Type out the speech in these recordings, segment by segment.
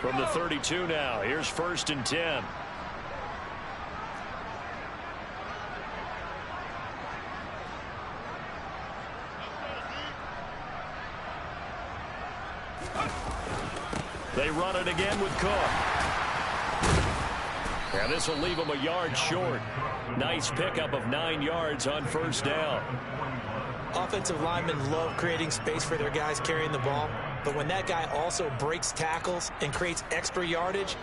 From the 32 now, here's 1st and 10. They run it again with Cook. And this will leave them a yard short. Nice pickup of 9 yards on 1st down. Offensive linemen love creating space for their guys carrying the ball. But when that guy also breaks tackles and creates extra yardage,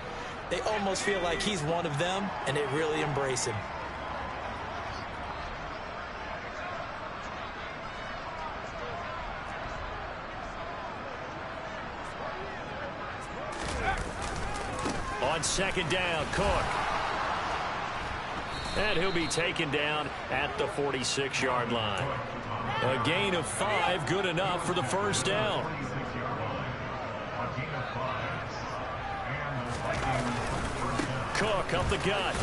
they almost feel like he's one of them, and they really embrace him. On 2nd down, Cook. And he'll be taken down at the 46-yard line. A gain of 5, good enough for the 1st down. Cook up the gut.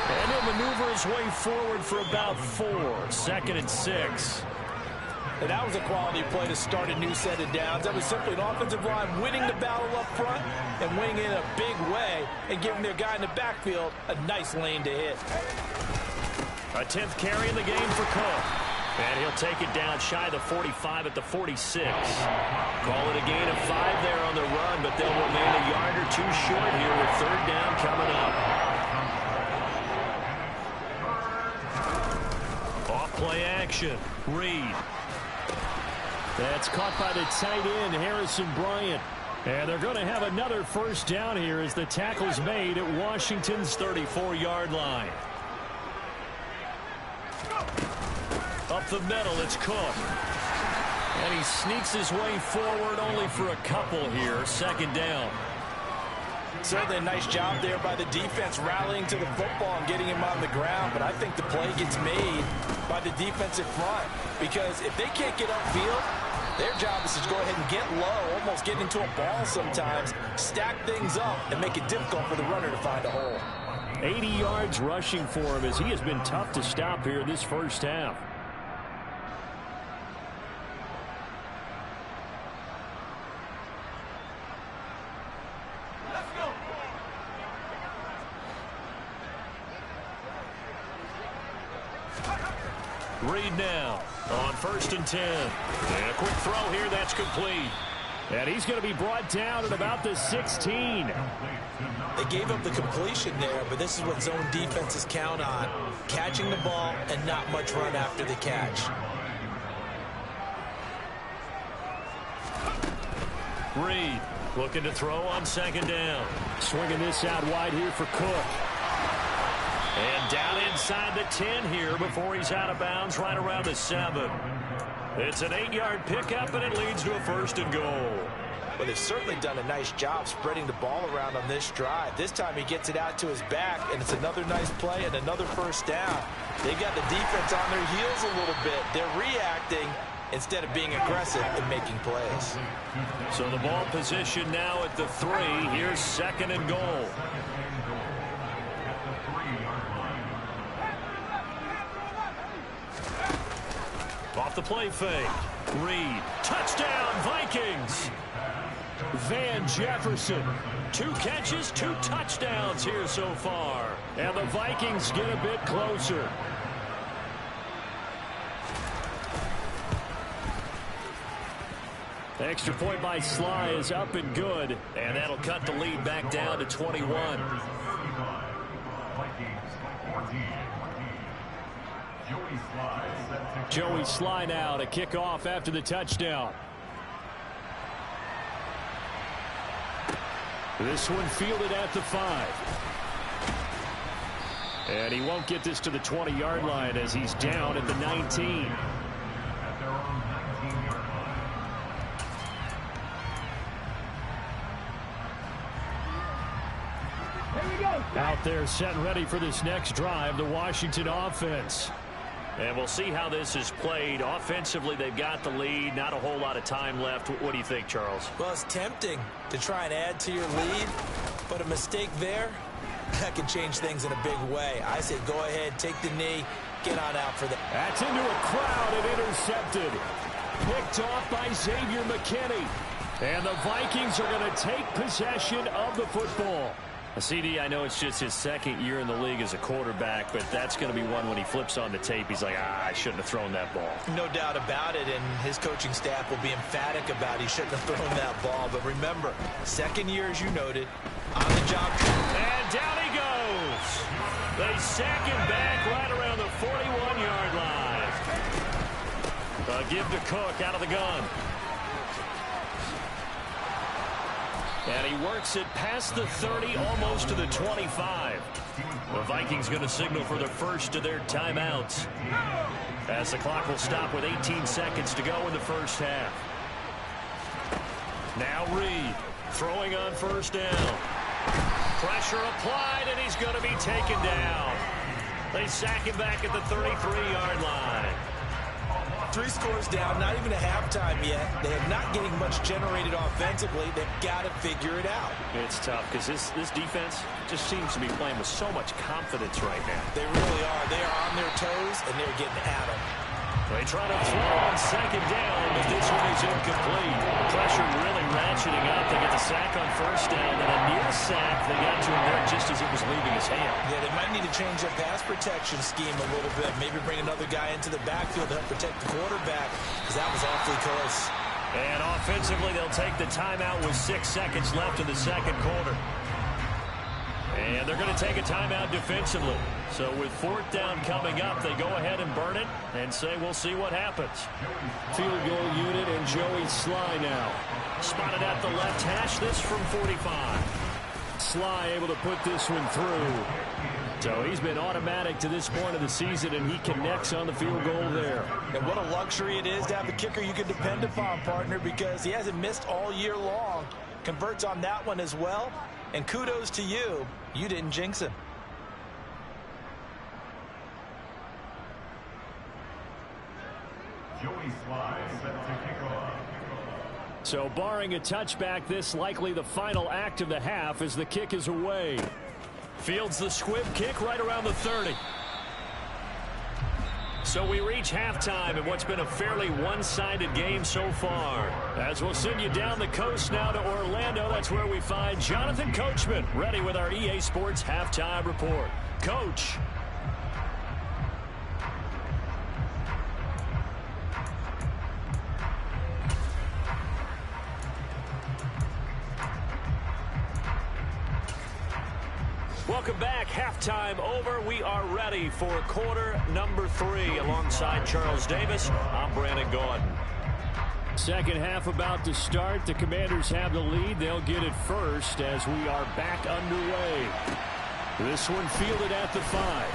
And he'll maneuver his way forward for about 4. 2nd and 6. And that was a quality play to start a new set of downs. That was simply an offensive line winning the battle up front and winning it in a big way and giving their guy in the backfield a nice lane to hit. A 10th carry in the game for Cook. And he'll take it down shy of the 45 at the 46. Call it a gain of 5 there on the run, but they'll remain a yard or 2 short here with 3rd down coming up. Off play action. Reed. That's caught by the tight end, Harrison Bryant. And they're going to have another 1st down here as the tackle's made at Washington's 34-yard line. Up the middle, it's Cook. And he sneaks his way forward only for a couple here. 2nd down. Certainly a nice job there by the defense rallying to the football and getting him on the ground. But I think the play gets made by the defensive front. Because if they can't get upfield, their job is to go ahead and get low, almost get into a ball sometimes, stack things up, and make it difficult for the runner to find a hole. 80 yards rushing for him as he has been tough to stop here this 1st half. Reed now on 1st and 10. And a quick throw here, that's complete. And he's going to be brought down at about the 16. They gave up the completion there, but this is what zone defenses count on. Catching the ball and not much run after the catch. Reed looking to throw on 2nd down. Swinging this out wide here for Cook. And down inside the 10 here before he's out of bounds right around the 7. It's an 8-yard pickup, and it leads to a 1st and goal. Well, they've certainly done a nice job spreading the ball around on this drive. This time he gets it out to his back, and it's another nice play and another 1st down. They've got the defense on their heels a little bit. They're reacting instead of being aggressive and making plays. So the ball position now at the 3. Here's 2nd and goal. Off the play fake. Reed. Touchdown, Vikings. Van Jefferson. 2 catches, 2 touchdowns here so far. And the Vikings get a bit closer. The extra point by Sly is up and good. And that'll cut the lead back down to 21. Joey Sly now to kick off after the touchdown. This one fielded at the 5. And he won't get this to the 20-yard line as he's down at the 19. Out there set and ready for this next drive, the Washington offense. And we'll see how this is played. Offensively, they've got the lead. Not a whole lot of time left. What do you think, Charles? Well, it's tempting to try and add to your lead, but a mistake there, that can change things in a big way. I say go ahead, take the knee, get on out for that. That's into a crowd and intercepted. Picked off by Xavier McKinney. And the Vikings are going to take possession of the football. CD, I know it's just his second year in the league as a quarterback, but that's going to be one when he flips on the tape. He's like, I shouldn't have thrown that ball. No doubt about it, and his coaching staff will be emphatic about he shouldn't have thrown that ball. But remember, second year, as you noted, on the job. And down he goes. They sack him back right around the 41-yard line. A give to Cook out of the gun. And he works it past the 30, almost to the 25. The Vikings going to signal for the first of their timeouts, as the clock will stop with 18 seconds to go in the first half. Now Reed throwing on first down. Pressure applied, and he's going to be taken down. They sack him back at the 33-yard line. 3 scores down, not even a halftime yet. They are not getting much generated offensively. They've got to figure it out. It's tough because this defense just seems to be playing with so much confidence right now. They really are. They are on their toes, and they're getting at them. They try to throw on second down, but this one is incomplete. Pressure really ratcheting up. They get the sack on first down, and a near sack. They got to him there just as it was leaving his hand. Yeah, they might need to change their pass protection scheme a little bit. Maybe bring another guy into the backfield to help protect the quarterback, because that was awfully close. And offensively, they'll take the timeout with 6 seconds left in the second quarter. And they're going to take a timeout defensively. So with 4th down coming up, they go ahead and burn it and say, we'll see what happens. Field goal unit and Joey Sly now. Spotted at the left hash, this from 45. Sly able to put this one through. So he's been automatic to this point of the season, and he connects on the field goal there. And what a luxury it is to have a kicker you can depend upon, partner, because he hasn't missed all year long. Converts on that one as well. And kudos to you. You didn't jinx him. Joey Sly set to kick off. So barring a touchback, this likely the final act of the half as the kick is away. Fields the squib kick right around the 30. So we reach halftime in what's been a fairly one-sided game so far. As we'll send you down the coast now to Orlando, that's where we find Jonathan Coachman ready with our EA Sports Halftime Report. Coach. Welcome back. Halftime over. We are ready for quarter number 3 alongside Charles Davis. I'm Brandon Gordon. Second half about to start. The Commanders have the lead. They'll get it first as we are back underway. This one fielded at the 5.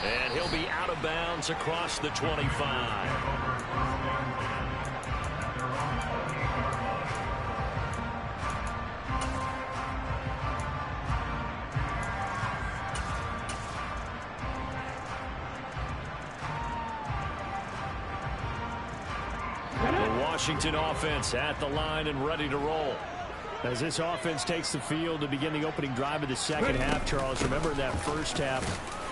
And he'll be out of bounds across the 25. Washington offense at the line and ready to roll. As this offense takes the field to begin the opening drive of the second half, Charles, remember that first half,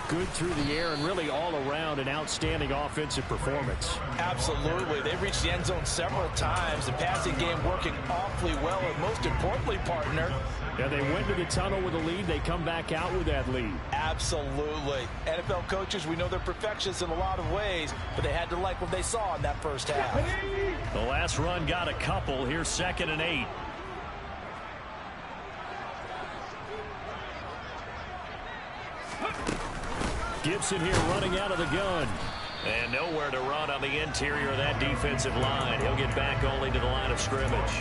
good through the air and really all around an outstanding offensive performance. Absolutely. They reached the end zone several times. The passing game working awfully well, and most importantly, partner, yeah, they went to the tunnel with a lead. They come back out with that lead. Absolutely. NFL coaches, we know they're perfectionists in a lot of ways, but they had to like what they saw in that first half. The last run got a couple. Here's 2nd and 8. Gibson here running out of the gun. And nowhere to run on the interior of that defensive line. He'll get back only to the line of scrimmage.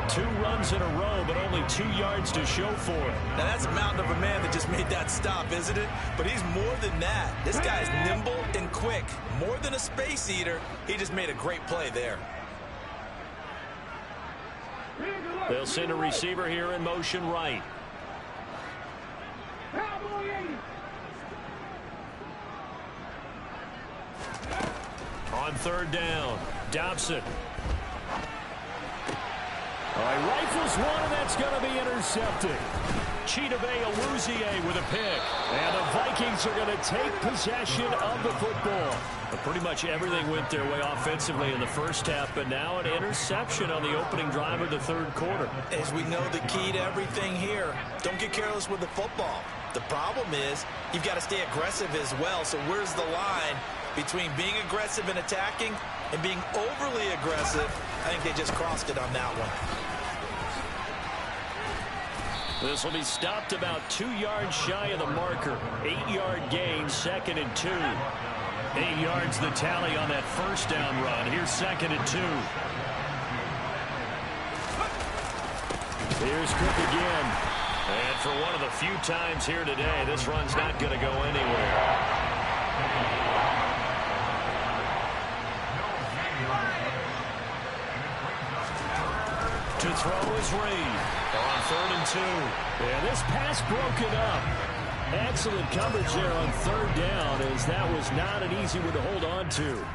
2 runs in a row, but only 2 yards to show for it. Now that's a mountain of a man that just made that stop, isn't it? But he's more than that. This guy's nimble and quick. More than a space eater. He just made a great play there. They'll send a receiver here in motion right. On 3rd down, Dobson. All right, rifles one, and that's going to be intercepted. with a pick. And the Vikings are going to take possession of the football. But pretty much everything went their way offensively in the first half, but now an interception on the opening drive of the third quarter. As we know, the key to everything here, don't get careless with the football. The problem is you've got to stay aggressive as well. So where's the line between being aggressive and attacking and being overly aggressive? I think they just crossed it on that one. This will be stopped about 2 yards shy of the marker. 8-yard gain, 2nd and 2. 8 yards the tally on that first down run. Here's 2nd and 2. Here's Cook again. And for one of the few times here today, this run's not going to go anywhere. To throw is Reed on 3rd and 2. And this pass broken up. Excellent coverage there on 3rd down, as that was not an easy one to hold on to.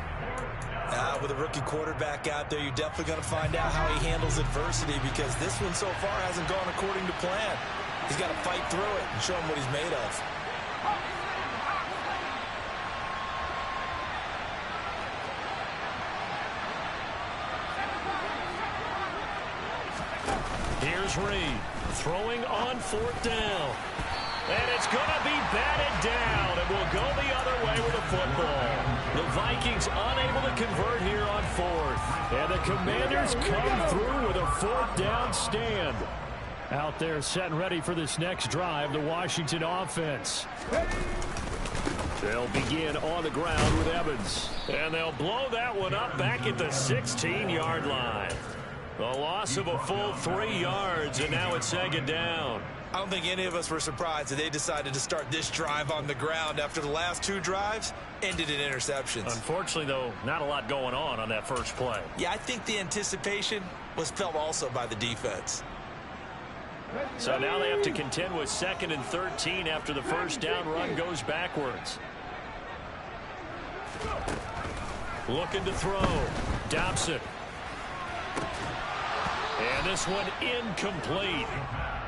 With a rookie quarterback out there, you're definitely going to find out how he handles adversity, because this one so far hasn't gone according to plan. He's got to fight through it and show him what he's made of. Here's Reed throwing on 4th down. And it's going to be batted down, and will go the other way with the football. The Vikings unable to convert here on 4th. And the Commanders come through with a 4th down stand. Out there set and ready for this next drive, the Washington offense. They'll begin on the ground with Evans. And they'll blow that one up back at the 16-yard line. The loss of a full 3 yards, and now it's 2nd down. I don't think any of us were surprised that they decided to start this drive on the ground after the last 2 drives ended in interceptions. Unfortunately, though, not a lot going on that first play. Yeah, I think the anticipation was felt also by the defense. So now they have to contend with 2nd and 13 after the first down run goes backwards. Looking to throw. Dobson. And this one incomplete.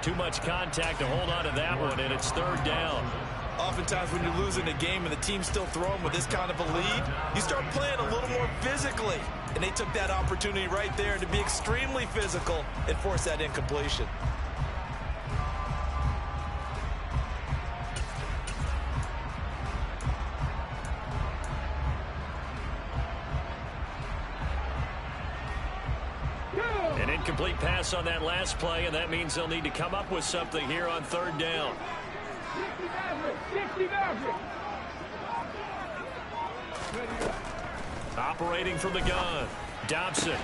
Too much contact to hold on to that one, and it's 3rd down. Oftentimes when you're losing a game and the team's still throwing with this kind of a lead, you start playing a little more physically. And they took that opportunity right there to be extremely physical and force that incompletion. An incomplete pass on that last play, and that means they'll need to come up with something here on 3rd down. Operating from the gun, Dobson.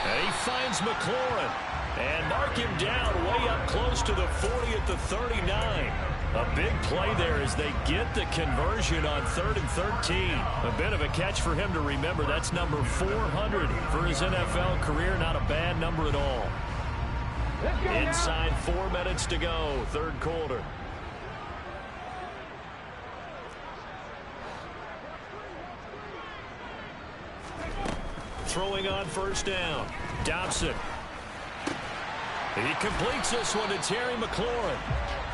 And he finds McLaurin. And mark him down way up close to the 40 at the 39. A big play there as they get the conversion on 3rd and 13. A bit of a catch for him to remember. That's number 400 for his NFL career. Not a bad number at all. Inside 4 minutes to go, 3rd quarter. Throwing on 1st down. Dobson. He completes this one to Terry McLaurin.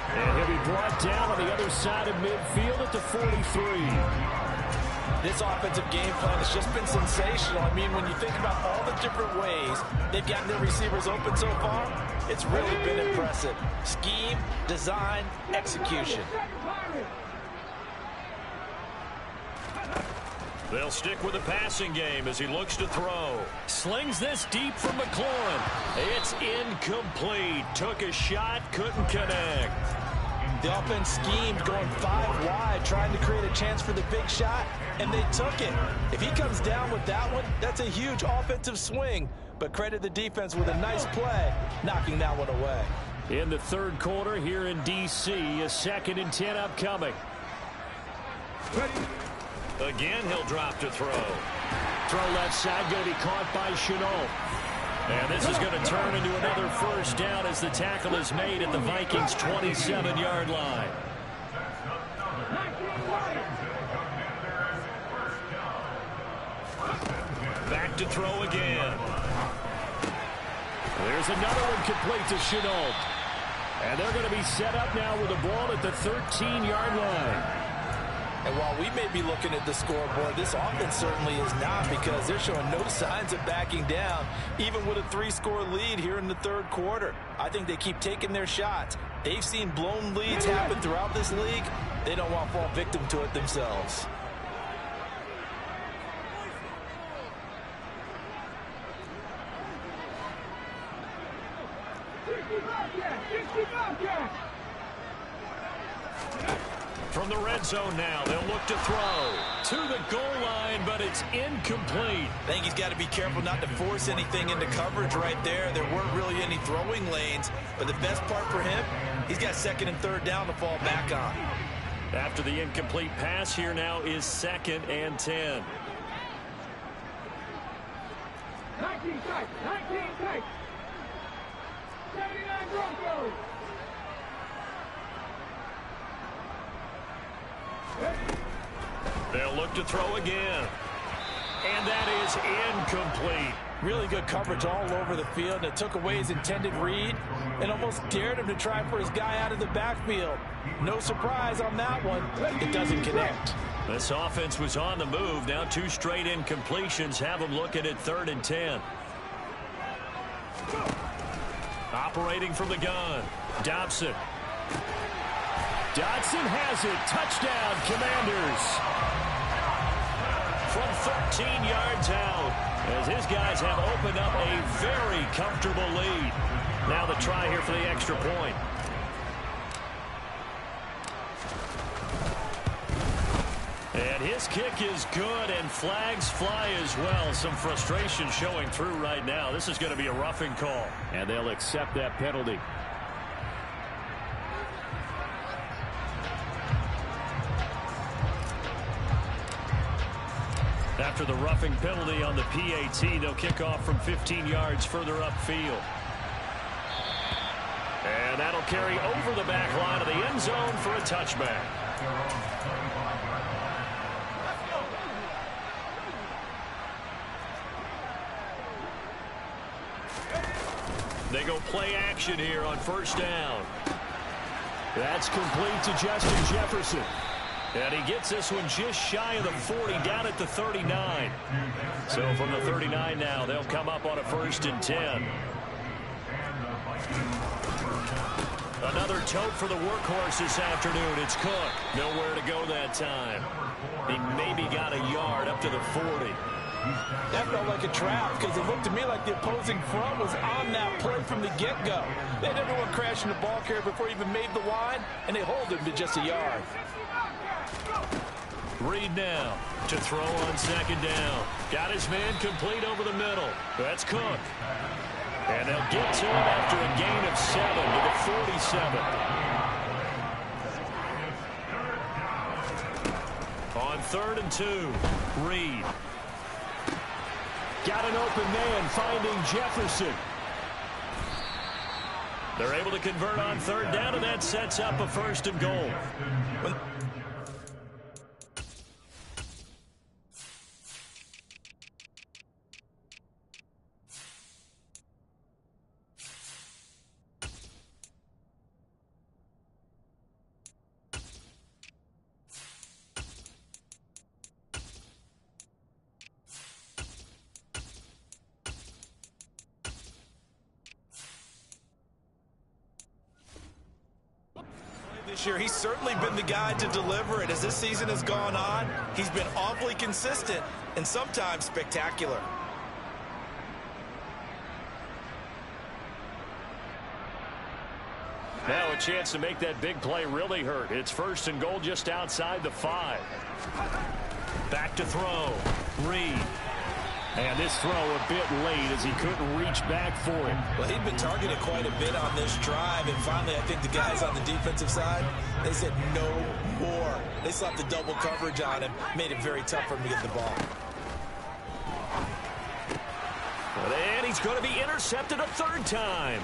And he'll be brought down on the other side of midfield at the 43. This offensive game plan has just been sensational. I mean, when you think about all the different ways they've gotten their receivers open so far, it's really been impressive. Scheme, design, execution. They'll stick with the passing game as he looks to throw. Slings this deep from McLaurin. It's incomplete. Took a shot, couldn't connect. The offense schemed going 5 wide, trying to create a chance for the big shot, and they took it. If he comes down with that one, that's a huge offensive swing. But credit the defense with a nice play, knocking that one away. In the 3rd quarter here in D.C., a 2nd and 10 upcoming. Again, he'll drop to throw. Throw left side, going to be caught by Chenault. And this is going to turn into another 1st down as the tackle is made at the Vikings' 27-yard line. Back to throw again. There's another one complete to Chenault. And they're going to be set up now with the ball at the 13-yard line. And while we may be looking at the scoreboard, this offense certainly is not, because they're showing no signs of backing down, even with a 3-score lead here in the third quarter. I think they keep taking their shots. They've seen blown leads happen throughout this league. They don't want to fall victim to it themselves. From the red zone now, they'll look to throw to the goal line, but it's incomplete. I think he's got to be careful not to force anything into coverage right there. There weren't really any throwing lanes, but the best part for him, he's got second and third down to fall back on. After the incomplete pass, here now is 2nd and 10. 19 tight, 19 tight. 79 Broncos. They'll look to throw again. And that is incomplete. Really good coverage all over the field. It took away his intended read and almost dared him to try for his guy out of the backfield. No surprise on that one. It doesn't connect. This offense was on the move. Now 2 straight incompletions have them looking at 3rd and 10. Operating from the gun, Dobson. Dodson has it. Touchdown, Commanders. From 13 yards out, as his guys have opened up a very comfortable lead. Now the try here for the extra point. And his kick is good, and flags fly as well. Some frustration showing through right now. This is going to be a roughing call, and they'll accept that penalty. After the roughing penalty on the PAT, they'll kick off from 15 yards further upfield. And that'll carry over the back line of the end zone for a touchback. They go play action here on 1st down. That's complete to Justin Jefferson. And he gets this one just shy of the 40, down at the 39. So from the 39 now, they'll come up on a 1st and 10. Another tote for the workhorse this afternoon. It's Cook. Nowhere to go that time. He maybe got a yard up to the 40. That felt like a trap, because it looked to me like the opposing front was on that play from the get-go. They had everyone crashing the ball carrier before he even made the line, and they hold him to just a yard. Reed now to throw on 2nd down. Got his man complete over the middle. That's Cook. And they'll get to him after a gain of 7 to the 47. On 3rd and 2, Reed. Got an open man, finding Jefferson. They're able to convert on 3rd down, and that sets up a 1st and goal. This year, he's certainly been the guy to deliver it. As this season has gone on, he's been awfully consistent and sometimes spectacular. Now a chance to make that big play really hurt. It's 1st and goal just outside the 5. Back to throw. Reed. And this throw a bit late as he couldn't reach back for it. Well, he'd been targeted quite a bit on this drive, and finally I think the guys on the defensive side, they said no more. They slapped the double coverage on him, made it very tough for him to get the ball. And he's going to be intercepted a 3rd time.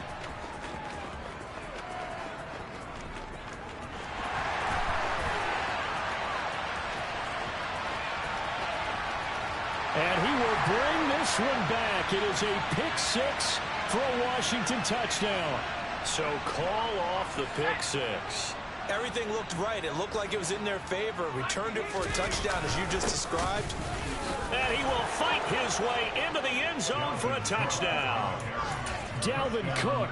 And he will bring this one back. It is a pick 6 for a Washington touchdown. So call off the pick six. Everything looked right. It looked like it was in their favor. Returned it for a touchdown, as you just described. And he will fight his way into the end zone for a touchdown. Dalvin Cook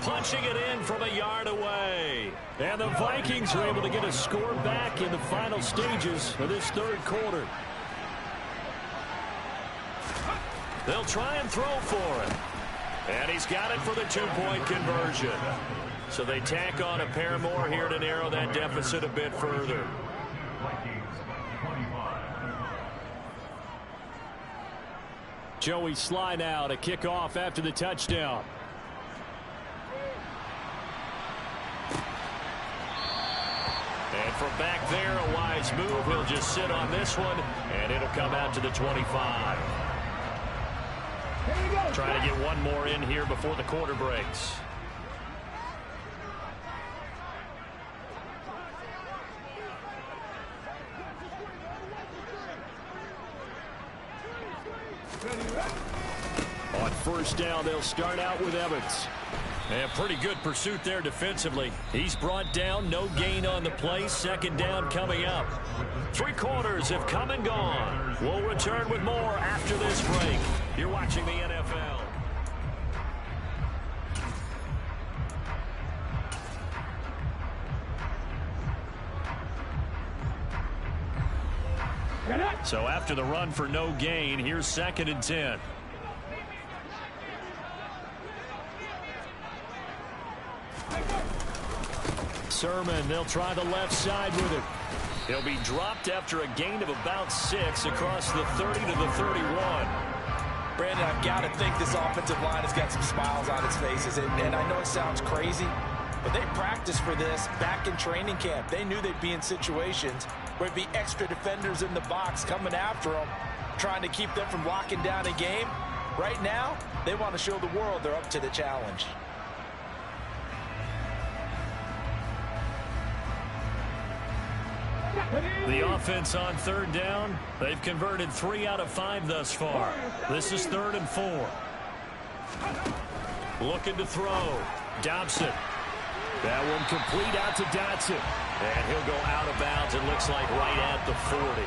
punching it in from a yard away. And the Vikings are able to get a score back in the final stages of this third quarter. They'll try and throw for it. And he's got it for the two-point conversion. So they tack on a pair more here to narrow that deficit a bit further. Joey Sly now to kick off after the touchdown. And from back there, a wise move. He'll just sit on this one, and it'll come out to the 25. Trying to get one more in here before the quarter breaks. On first down, they'll start out with Evans. And pretty good pursuit there defensively. He's brought down, no gain on the play. Second down coming up. Three quarters have come and gone. We'll return with more after this break. You're watching the NFL. So after the run for no gain, here's 2nd and 10. Sermon, they'll try the left side with it. He'll be dropped after a gain of about 6 across the 30 to the 31. Brandon, I've got to think this offensive line has got some smiles on its faces. And I know it sounds crazy, but they practiced for this back in training camp. They knew they'd be in situations where there'd be extra defenders in the box coming after them, trying to keep them from locking down a game. Right now, they want to show the world they're up to the challenge. The offense on third down, they've converted 3 out of 5 thus far. This is 3rd and 4. Looking to throw. Dobson. That one complete out to Dotson. And he'll go out of bounds, it looks like right at the 40.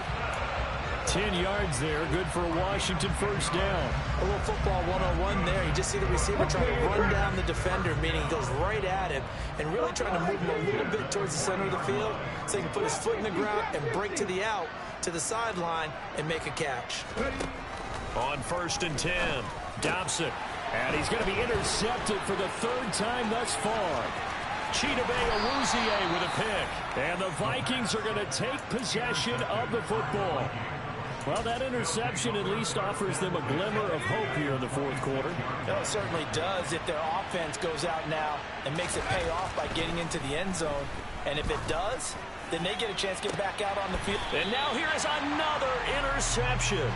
10 yards there, good for a Washington first down. A little football 101 there. You just see the receiver trying to run down the defender, meaning he goes right at him and really trying to move him a little bit towards the center of the field so he can put his foot in the ground and break to the out, to the sideline, and make a catch. On 1st and 10, Dobson. And he's going to be intercepted for the 3rd time thus far. Chidobe Awuzie with a pick. And the Vikings are going to take possession of the football. Well, that interception at least offers them a glimmer of hope here in the 4th quarter. No, it certainly does if their offense goes out now and makes it pay off by getting into the end zone. And if it does, then they get a chance to get back out on the field. And now here is another interception.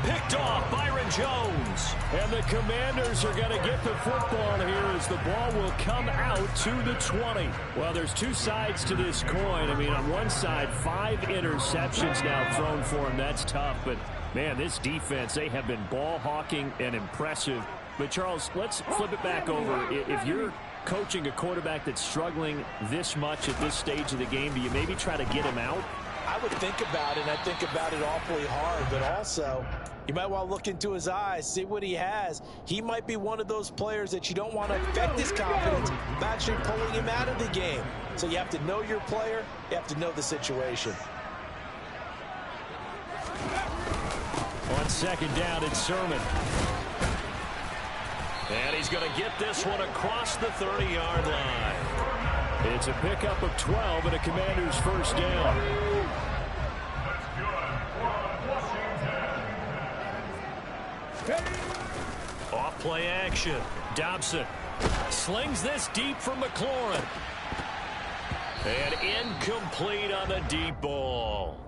Picked off Byron Jones. And the Commanders are going to get the football here as the ball will come out to the 20. Well, there's two sides to this coin. I mean, on one side, 5 interceptions now thrown for him. That's tough. But, man, this defense, they have been ball hawking and impressive. But, Charles, let's flip it back over. If you're coaching a quarterback that's struggling this much at this stage of the game, do you maybe try to get him out? I would think about it, and I think about it awfully hard, but also you might want to look into his eyes, see what he has. He might be one of those players that you don't want to affect his confidence by actually pulling him out of the game. So you have to know your player, you have to know the situation. On 2nd down, it's Sermon. And he's going to get this one across the 30-yard line. It's a pickup of 12 and a Commander's first down. Off play action. Dobson slings this deep from McLaurin. And incomplete on the deep ball.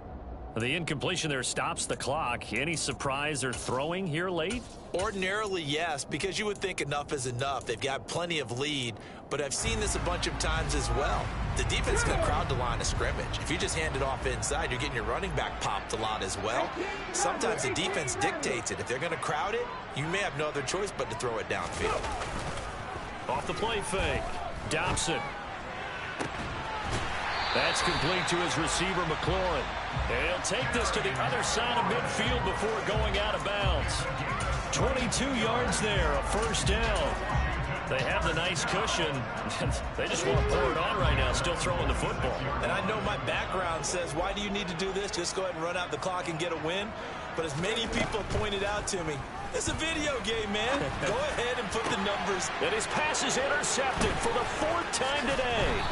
The incompletion there stops the clock. Any surprise they're throwing here late? Ordinarily, yes, because you would think enough is enough. They've got plenty of lead, but I've seen this a bunch of times as well. The defense can crowd the line of scrimmage. If you just hand it off inside, you're getting your running back popped a lot as well. Sometimes the defense dictates it. If they're going to crowd it, you may have no other choice but to throw it downfield. Off the play fake. Dobson. That's complete to his receiver, McLaurin. And he'll take this to the other side of midfield before going out of bounds. 22 yards there, a first down. They have the nice cushion. They just want to pour it on right now, still throwing the football. And I know my background says, why do you need to do this? Just go ahead and run out the clock and get a win. But as many people pointed out to me, it's a video game, man. Go ahead and put the numbers. And his pass is intercepted for the 4th time today.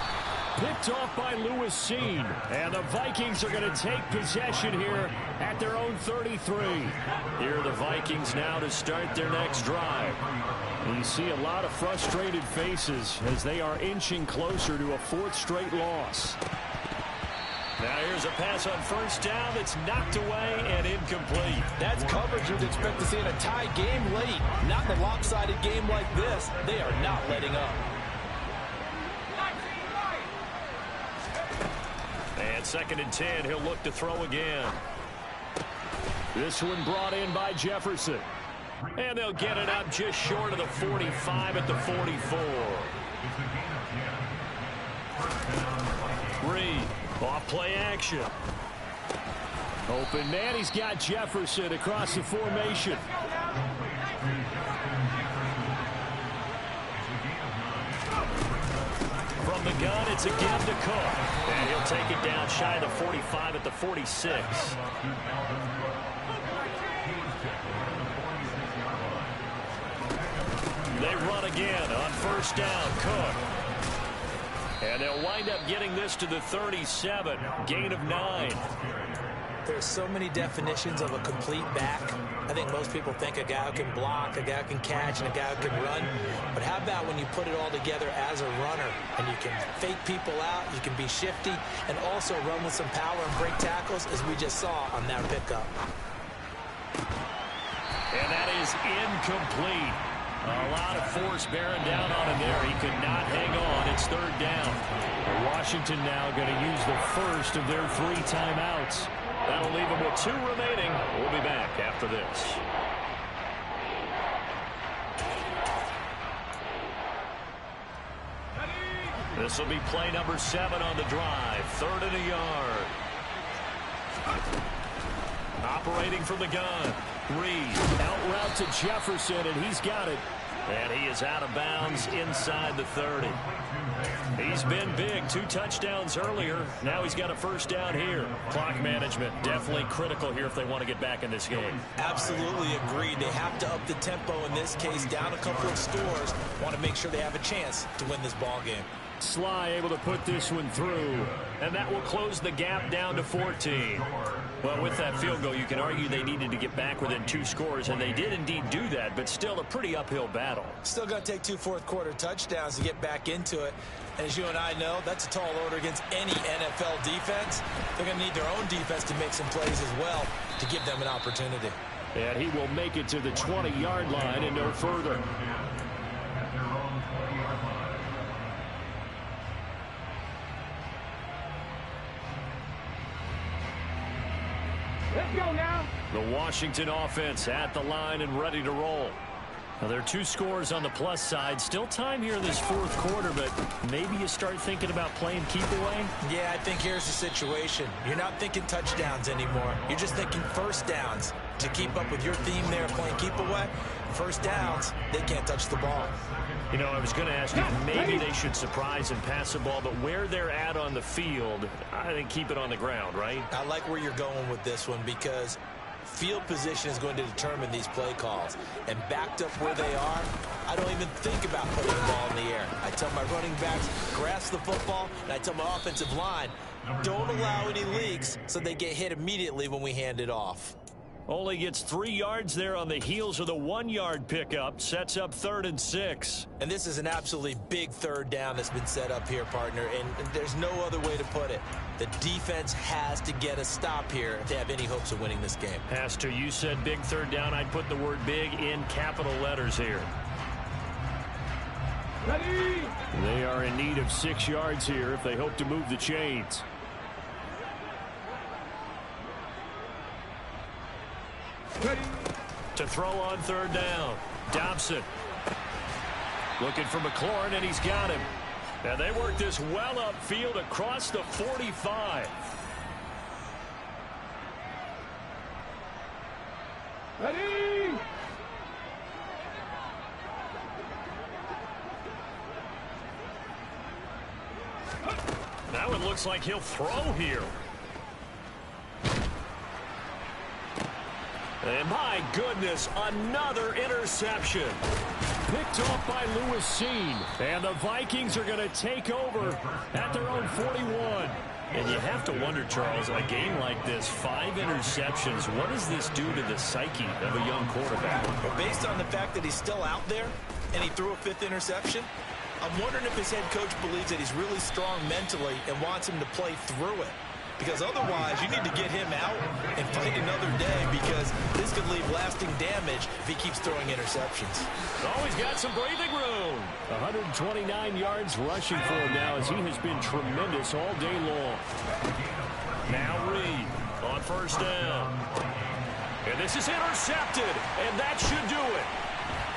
Picked off by Lewis Seen. And the Vikings are going to take possession here at their own 33. Here are the Vikings now to start their next drive. And you see a lot of frustrated faces as they are inching closer to a 4th straight loss. Now here's a pass on first down that's knocked away and incomplete. That's coverage you'd expect to see in a tie game late. Not in a lopsided game like this. They are not letting up. And 2nd and 10, he'll look to throw again. This one brought in by Jefferson. And they'll get it up just short of the 45 at the 44. Reed, off play action. Open man, he's got Jefferson across the formation. From the gun, it's a give to Cook. And he'll take it down shy of the 45 at the 46. They run again on first down. Cook. And they'll wind up getting this to the 37. Gain of 9. There's so many definitions of a complete back. I think most people think a guy who can block, a guy who can catch, and a guy who can run. But how about when you put it all together as a runner, and you can fake people out, you can be shifty, and also run with some power and break tackles, as we just saw on that pickup. And that is incomplete. A lot of force bearing down on him there. He could not hang on. It's 3rd down. Washington now going to use the first of their 3 timeouts. That'll leave them with 2 remaining. We'll be back after this. This will be play number 7 on the drive. 3rd and a yard. Operating from the gun. Reed out route to Jefferson, and he's got it. And he is out of bounds inside the 30. He's been big. 2 touchdowns earlier. Now he's got a first down here. Clock management definitely critical here if they want to get back in this game. Absolutely agreed. They have to up the tempo in this case, down a couple of scores. Want to make sure they have a chance to win this ball game. Sly able to put this one through, and that will close the gap down to 14. Well, with that field goal, you can argue they needed to get back within 2 scores, and they did indeed do that, but still a pretty uphill battle. Still going to take 2 fourth-quarter touchdowns to get back into it. As you and I know, that's a tall order against any NFL defense. They're going to need their own defense to make some plays as well to give them an opportunity. And he will make it to the 20-yard line and no further. Let's go now. The Washington offense at the line and ready to roll. Now, there are 2 scores on the plus side. Still time here in this 4th quarter, but maybe you start thinking about playing keep away? Yeah, I think here's the situation. You're not thinking touchdowns anymore. You're just thinking first downs. To keep up with your theme there, playing keep away, first downs, they can't touch the ball. You know, I was going to ask if maybe they should surprise and pass the ball, but where they're at on the field, I think keep it on the ground, right? I like where you're going with this one because field position is going to determine these play calls. And backed up where they are, I don't even think about putting the ball in the air. I tell my running backs, grasp the football, and I tell my offensive line, don't allow any leaks so they get hit immediately when we hand it off. Only gets 3 yards there on the heels of the 1-yard pickup. Sets up 3rd and 6. And this is an absolutely big 3rd down that's been set up here, partner. And there's no other way to put it. The defense has to get a stop here if they have any hopes of winning this game. Has to. You said big 3rd down. I'd put the word big in capital letters here. Ready. They are in need of 6 yards here if they hope to move the chains. Ready. To throw on 3rd down. Dobson. Looking for McLaurin, and he's got him. And they work this well upfield across the 45. Ready? Now it looks like he'll throw here. And my goodness, another interception. Picked off by Lewis Seen. And the Vikings are going to take over at their own 41. And you have to wonder, Charles, a game like this, 5 interceptions, what does this do to the psyche of a young quarterback? Well, based on the fact that he's still out there and he threw a 5th interception, I'm wondering if his head coach believes that he's really strong mentally and wants him to play through it. Because otherwise, you need to get him out and fight another day, because this could leave lasting damage if he keeps throwing interceptions. Oh, he's got some breathing room. 129 yards rushing for him now, as he has been tremendous all day long. Now Reed on first down. And this is intercepted, and that should do it.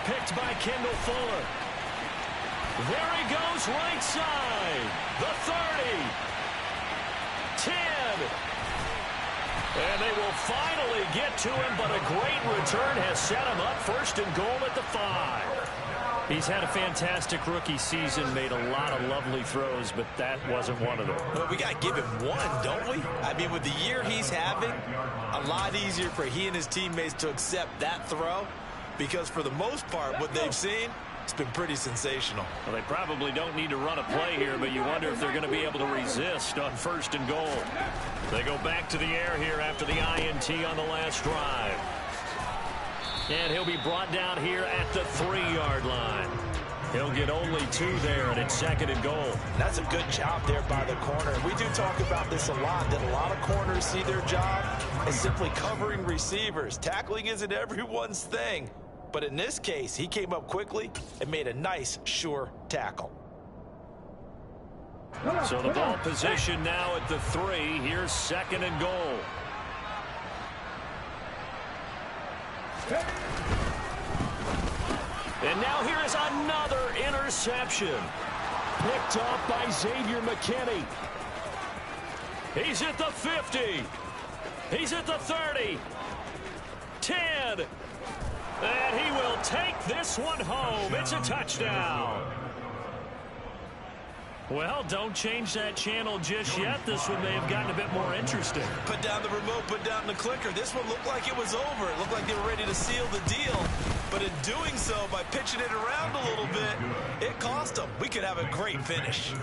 Picked by Kendall Fuller. There he goes, right side. The 30. 10. And they will finally get to him, but a great return has set him up first and goal at the 5. He's had a fantastic rookie season, made a lot of lovely throws, but that wasn't one of them. Well, we got to give him one, don't we? I mean, with the year he's having, a lot easier for he and his teammates to accept that throw, because for the most part, what they've seen, it's been pretty sensational. Well, they probably don't need to run a play here, but you wonder if they're going to be able to resist on first and goal. They go back to the air here after the INT on the last drive. And he'll be brought down here at the 3-yard line. He'll get only 2 there, and it's 2nd and goal. That's a good job there by the corner. We do talk about this a lot, that a lot of corners see their job as simply covering receivers. Tackling isn't everyone's thing. But in this case, he came up quickly and made a nice, sure tackle. So the ball position now at the 3. Here's 2nd and goal. And now here is another interception. Picked off by Xavier McKinney. He's at the 50. He's at the 30. 10. And he will take this one home. It's a touchdown. Well, don't change that channel just yet. This one may have gotten a bit more interesting. Put down the remote, put down the clicker. This one looked like it was over. It looked like they were ready to seal the deal. But in doing so, by pitching it around a little bit, it cost them. We could have a great finish.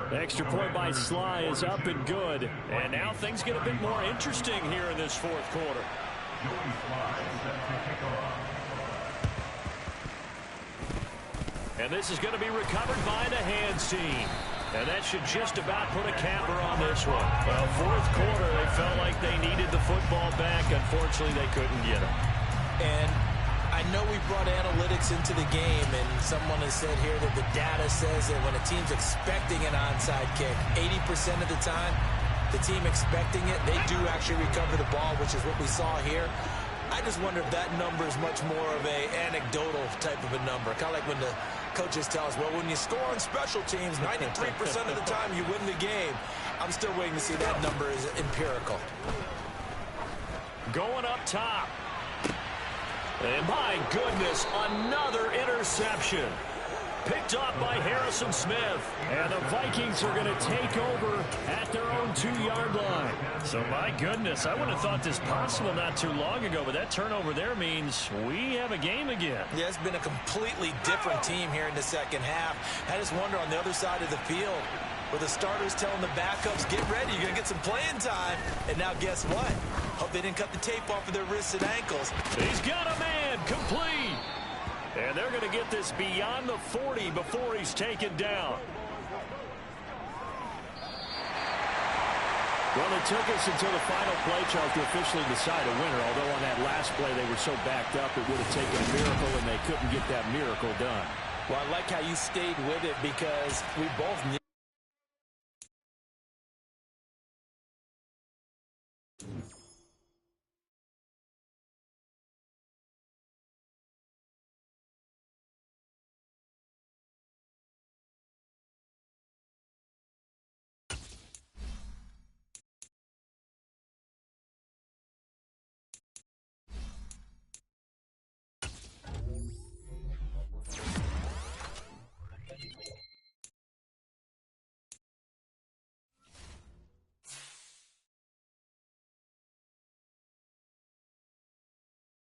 The extra point by Sly is up and good. And now things get a bit more interesting here in this 4th quarter. And this is going to be recovered by the hands team. And that should just about put a capper on this one. Well, 4th quarter, they felt like they needed the football back. Unfortunately, they couldn't get it. And I know we brought analytics into the game, and someone has said here that the data says that when a team's expecting an onside kick, 80% of the time, the team expecting it, they do actually recover the ball, which is what we saw here. I just wonder if that number is much more of a anecdotal type of a number. Kind of like when the coaches tell us, well, when you score on special teams, 93% of the time you win the game. I'm still waiting to see that number is empirical. Going up top. And my goodness, another interception. Picked off by Harrison Smith. And the Vikings are going to take over at their own 2-yard line. So, my goodness, I wouldn't have thought this possible not too long ago, but that turnover there means we have a game again. Yeah, it's been a completely different team here in the second half. I just wonder on the other side of the field, with the starters telling the backups, get ready, you're going to get some playing time. And now guess what? Hope they didn't cut the tape off of their wrists and ankles. He's got a man, complete. And they're going to get this beyond the 40 before he's taken down. Well, it took us until the final play, Charles, to officially decide a winner. Although on that last play they were so backed up, it would have taken a miracle, and they couldn't get that miracle done. Well, I like how you stayed with it, because we both knew